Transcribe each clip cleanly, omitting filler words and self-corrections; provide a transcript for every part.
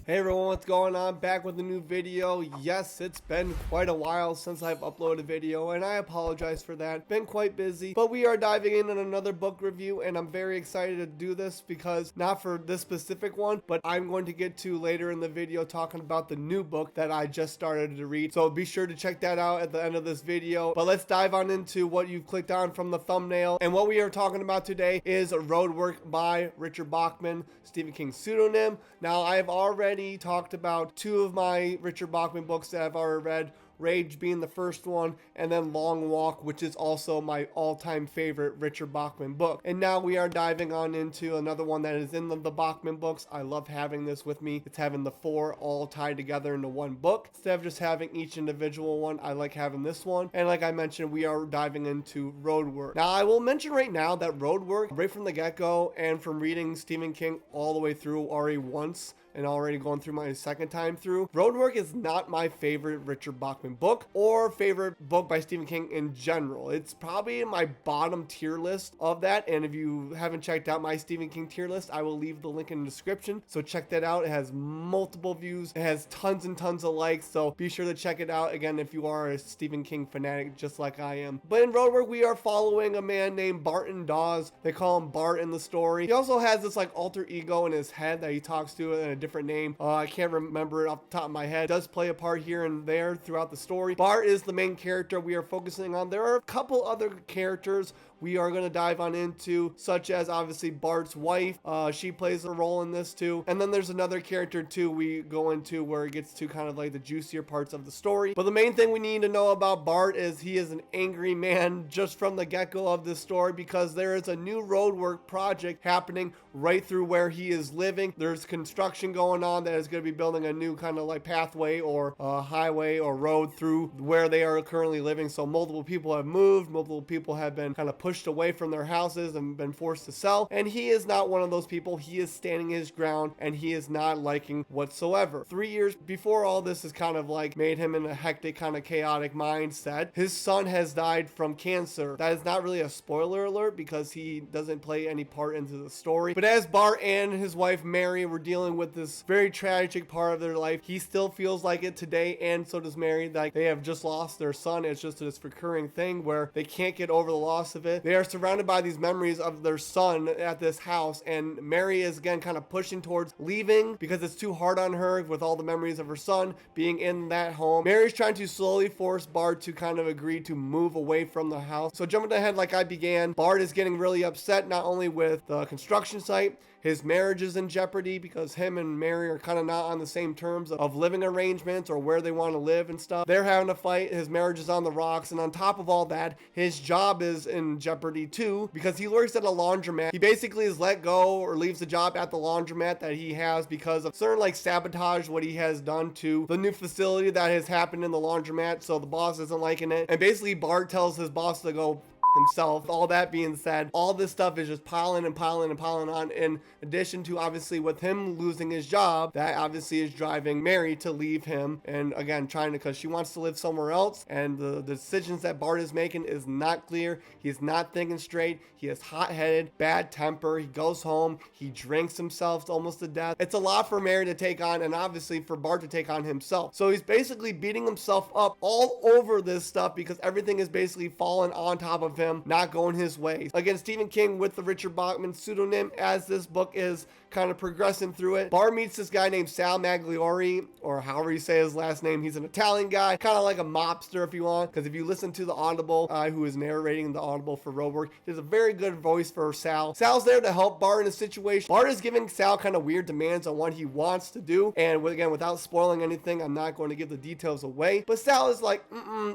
Hey everyone, what's going on? Back with a new video. Yes, it's been quite a while since I've uploaded a video, and I apologize for that. Been quite busy, but we are diving in on another book review, and I'm very excited to do this because not for this specific one, but I'm going to get to later in the video talking about the new book that I just started to read. So be sure to check that out at the end of this video. But let's dive on into what you've clicked on from the thumbnail. And what we are talking about today is ROADWORK by Richard Bachman, Stephen King's pseudonym. Now, I've already talked about two of my Richard Bachman books that I've already read, Rage being the first one, and then Long Walk, which is also my all-time favorite Richard Bachman book. And now we are diving on into another one that is in the Bachman books. I love having this with me. It's having the four all tied together into one book. Instead of just having each individual one, I like having this one. And like I mentioned, we are diving into ROADWORK. Now, I will mention right now that ROADWORK, right from the get-go, and from reading Stephen King all the way through already once, and already going through my second time through, ROADWORK is not my favorite Richard Bachman book or favorite book by Stephen King in general. It's probably in my bottom tier list of that, and if you haven't checked out my Stephen King tier list, I will leave the link in the description, so check that out. It has multiple views, it has tons and tons of likes, so be sure to check it out, again, if you are a Stephen King fanatic just like I am. But in ROADWORK, we are following a man named Barton Dawes. They call him Bart in the story. He also has this like alter ego in his head that he talks to in a different name. I can't remember it off the top of my head. It does play a part here and there throughout the story. Bart is the main character we are focusing on. There are a couple other characters we are going to dive on into, such as obviously Bart's wife. She plays a role in this too. And then there's another character too we go into where it gets to kind of like the juicier parts of the story. But the main thing we need to know about Bart is he is an angry man just from the get-go of this story, because there is a new ROADWORK project happening right through where he is living. There's construction going on that is going to be building a new kind of like pathway or highway or road through where they are currently living. So multiple people have moved, multiple people have been kind of pushed away from their houses and been forced to sell, and he is not one of those people. He is standing his ground, and he is not liking whatsoever. 3 years before all this is kind of like made him in a hectic kind of chaotic mindset, his son has died from cancer. That is not really a spoiler alert because he doesn't play any part into the story, but as Bart and his wife Mary were dealing with this very tragic part of their life, he still feels like it today, and so does Mary, that they have just lost their son. It's just this recurring thing where they can't get over the loss of it. They are surrounded by these memories of their son at this house, and Mary is again kind of pushing towards leaving because it's too hard on her with all the memories of her son being in that home. Mary's trying to slowly force Bart to kind of agree to move away from the house. So jumping ahead like I began, Bart is getting really upset not only with the construction site, his marriage is in jeopardy because him and Mary are kind of not on the same terms of living arrangements or where they want to live and stuff. They're having a fight. His marriage is on the rocks. And on top of all that, his job is in jeopardy too because he works at a laundromat. He basically is let go or leaves the job at the laundromat that he has because of certain like sabotage what he has done to the new facility that has happened in the laundromat. So the boss isn't liking it. And basically Bart tells his boss to go himself. All that being said, all this stuff is just piling and piling and piling on, in addition to obviously with him losing his job, that obviously is driving Mary to leave him, and again trying to, because she wants to live somewhere else, and the decisions that Bart is making is not clear. He's not thinking straight. He is hot-headed, bad temper. He goes home, he drinks himself almost to death. It's a lot for Mary to take on, and obviously for Bart to take on himself. So he's basically beating himself up all over this stuff because everything is basically falling on top of him, not going his way. Again, Stephen King with the Richard Bachman pseudonym as this book is kind of progressing through it. Bart meets this guy named Sal Magliori, or however you say his last name. He's an Italian guy, kind of like a mobster if you want, because if you listen to the Audible, who is narrating the Audible for ROADWORK, there's a very good voice for Sal. Sal's there to help Bart in a situation. Bart is giving Sal kind of weird demands on what he wants to do, and again, without spoiling anything, I'm not going to give the details away, but Sal is like,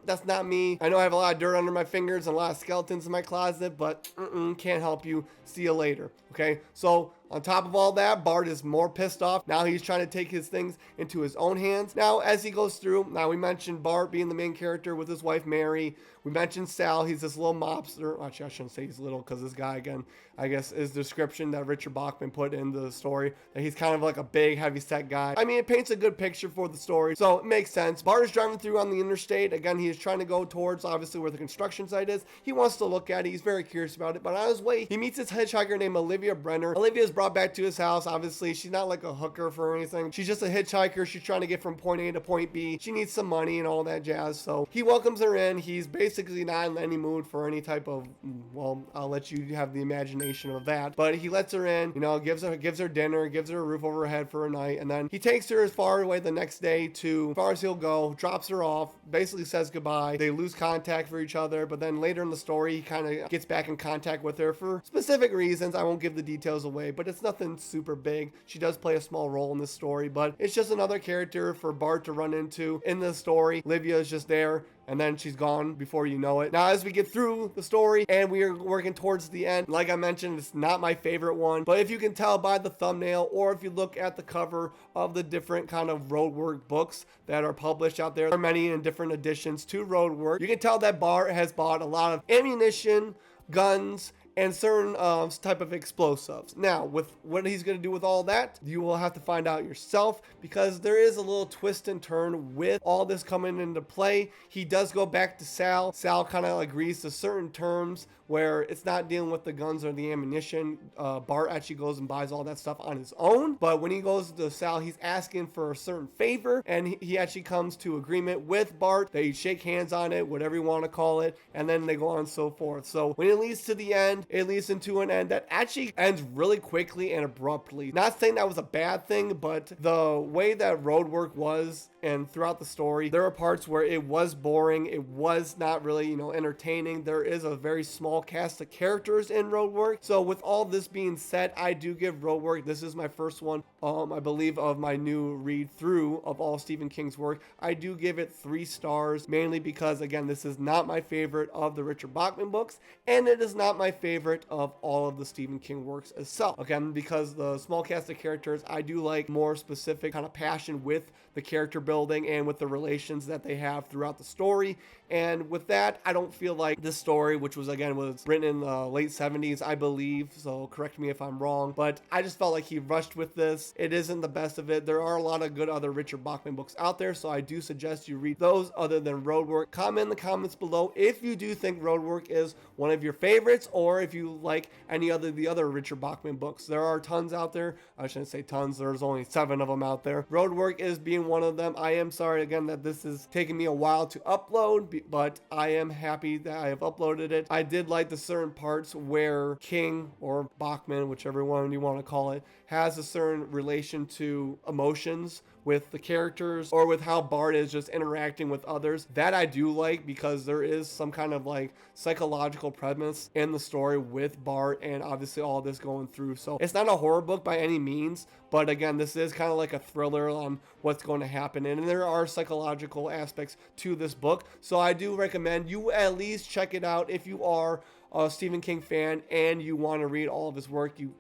that's not me. I know I have a lot of dirt under my fingers and a lot of skeletons in my closet, but can't help you. See you later. Okay, so on top of all that, Bart is more pissed off. Now he's trying to take his things into his own hands. Now, as he goes through, now we mentioned Bart being the main character with his wife, Mary. We mentioned Sal. He's this little mobster. Actually, I shouldn't say he's little because this guy, again, I guess is the description that Richard Bachman put in the story, that he's kind of like a big, heavy-set guy. I mean, it paints a good picture for the story, so it makes sense. Bart is driving through on the interstate. Again, he is trying to go towards, obviously, where the construction site is. He wants to look at it. He's very curious about it, but on his way, he meets this hitchhiker named Olivia Brenner. Olivia's brought back to his house. Obviously, she's not like a hooker for anything. She's just a hitchhiker. She's trying to get from point A to point B. She needs some money and all that jazz. So he welcomes her in. He's basically not in any mood for any type of, well, I'll let you have the imagination of that. But he lets her in, you know, gives her dinner, gives her a roof over her head for a night, and then he takes her as far away the next day to as far as he'll go, drops her off, basically says goodbye. They lose contact for each other, but then later in the story, he kind of gets back in contact with her for specific reasons. I won't give the details away, but it's nothing super big. She does play a small role in this story, but it's just another character for Bart to run into in the story. Livia is just there, and then she's gone before you know it. Now, as we get through the story and we are working towards the end, like I mentioned, it's not my favorite one, but if you can tell by the thumbnail, or if you look at the cover of the different kind of ROADWORK books that are published out there are many in different editions to ROADWORK, you can tell that Bart has bought a lot of ammunition, guns, and certain type of explosives. Now, with what he's going to do with all that, you will have to find out yourself, because there is a little twist and turn with all this coming into play. He does go back to Sal. Sal kind of agrees to certain terms where it's not dealing with the guns or the ammunition. Bart actually goes and buys all that stuff on his own, but when he goes to Sal, he's asking for a certain favor, and he actually comes to agreement with Bart. They shake hands on it, whatever you want to call it, and then they go on and so forth. So when it leads to the end, it leads into an end that actually ends really quickly and abruptly. Not saying that was a bad thing, but the way that ROADWORK was and throughout the story, there are parts where it was boring. It was not really, you know, entertaining. There is a very small cast of characters in ROADWORK. So with all this being said, I do give ROADWORK, this is my first one, I believe, of my new read through of all Stephen King's work. I do give it 3 stars, mainly because, again, this is not my favorite of the Richard Bachman books, and it is not my favorite of all of the Stephen King works itself. Again, because the small cast of characters, I do like more specific kind of passion with the character building and with the relations that they have throughout the story. And with that, I don't feel like this story, which was written in the late 70s, I believe, so correct me if I'm wrong, but I just felt like he rushed with this. It isn't the best of it. There are a lot of good other Richard Bachman books out there, so I do suggest you read those other than ROADWORK. Comment in the comments below if you do think ROADWORK is one of your favorites, or if you like any other the other Richard Bachman books. There are tons out there. I shouldn't say tons, there's only 7 of them out there. ROADWORK is being one of them. I am sorry again that this is taking me a while to upload, but I am happy that I have uploaded it. I did like the certain parts where King, or Bachman, whichever one you want to call it, has a certain relation to emotions with the characters, or with how Bart is just interacting with others. That I do like, because there is some kind of like psychological premise in the story with Bart, and obviously all this going through. So it's not a horror book by any means, but again, this is kind of like a thriller on what's going to happen, and there are psychological aspects to this book. So I do recommend you at least check it out if you are a Stephen King fan and you want to read all of his work. You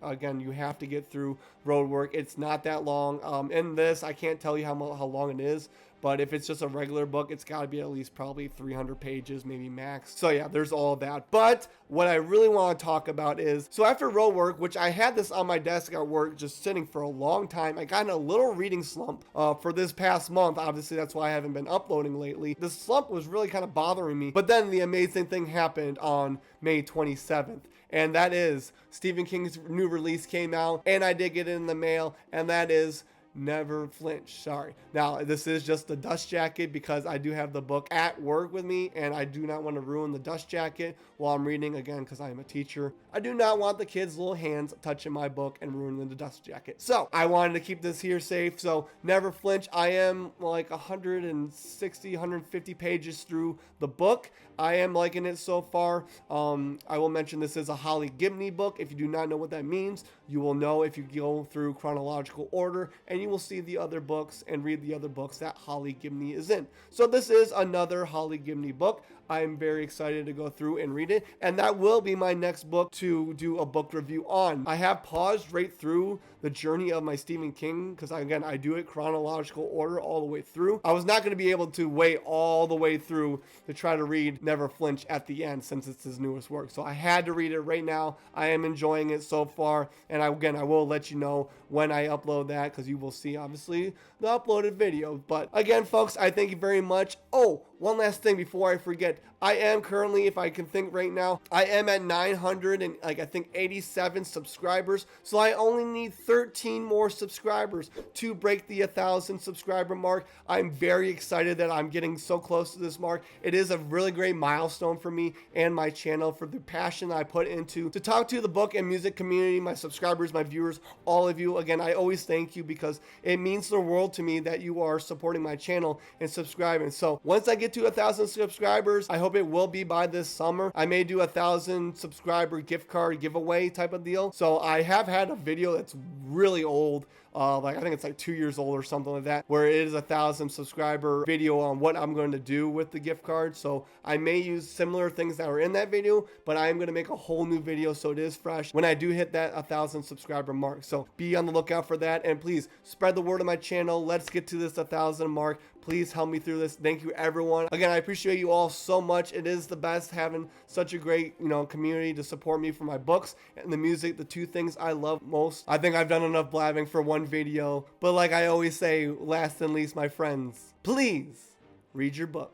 have to get through ROADWORK. It's not that long. In this, I can't tell you how long it is, but if it's just a regular book, it's got to be at least probably 300 pages, maybe max. So yeah, there's all of that. But what I really want to talk about is, so after ROADWORK, which I had this on my desk at work just sitting for a long time, I got in a little reading slump for this past month. Obviously, that's why I haven't been uploading lately. The slump was really kind of bothering me. But then the amazing thing happened on May 27th. And that is Stephen King's new release came out, and I did get it in the mail, and that is Never Flinch. Sorry. Now, this is just the dust jacket because I do have the book at work with me, and I do not want to ruin the dust jacket while I'm reading, again, because I am a teacher. I do not want the kids' little hands touching my book and ruining the dust jacket. So I wanted to keep this here safe. So Never Flinch, I am like 160, 150 pages through the book. I am liking it so far. I will mention this is a Holly Gibney book. If you do not know what that means, you will know if you go through chronological order, and you will see the other books and read the other books that Holly Gibney is in. So this is another Holly Gibney book. I am very excited to go through and read it, and that will be my next book to do a book review on. I have paused right through the journey of my Stephen King because I do it chronological order all the way through. I was not going to be able to wait all the way through to try to read Never Flinch at the end since it's his newest work. So I had to read it right now. I am enjoying it so far, and I will let you know when I upload that, because you will see obviously the uploaded video. But again, folks, I thank you very much. Oh, one last thing before I forget. I am currently, if I can think right now, I am at 900 and I think 87 subscribers. So I only need 13 more subscribers to break the 1,000 subscriber mark. I'm very excited that I'm getting so close to this mark. It is a really great milestone for me and my channel, for the passion I put into to talk to the book and music community, my subscribers, my viewers, all of you. Again, I always thank you because it means the world to me that you are supporting my channel and subscribing. So once I get to 1,000 subscribers, I hope it will be by this summer. I may do 1,000 subscriber gift card giveaway type of deal. So I have had a video that's really old, like I think it's like 2 years old or something like that, where it is 1,000 subscriber video on what I'm going to do with the gift card. So I may use similar things that were in that video, but I am going to make a whole new video so it is fresh when I do hit that 1,000 subscriber mark. So be on the lookout for that, and please spread the word of my channel. Let's get to this 1,000 mark. Please help me through this. Thank you, everyone. Again, I appreciate you all so much. It is the best having such a great, community to support me for my books and the music, the two things I love most. I think I've done enough blabbing for one video, but like I always say, last and least, my friends, please read your book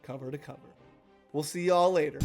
cover to cover. We'll see y'all later.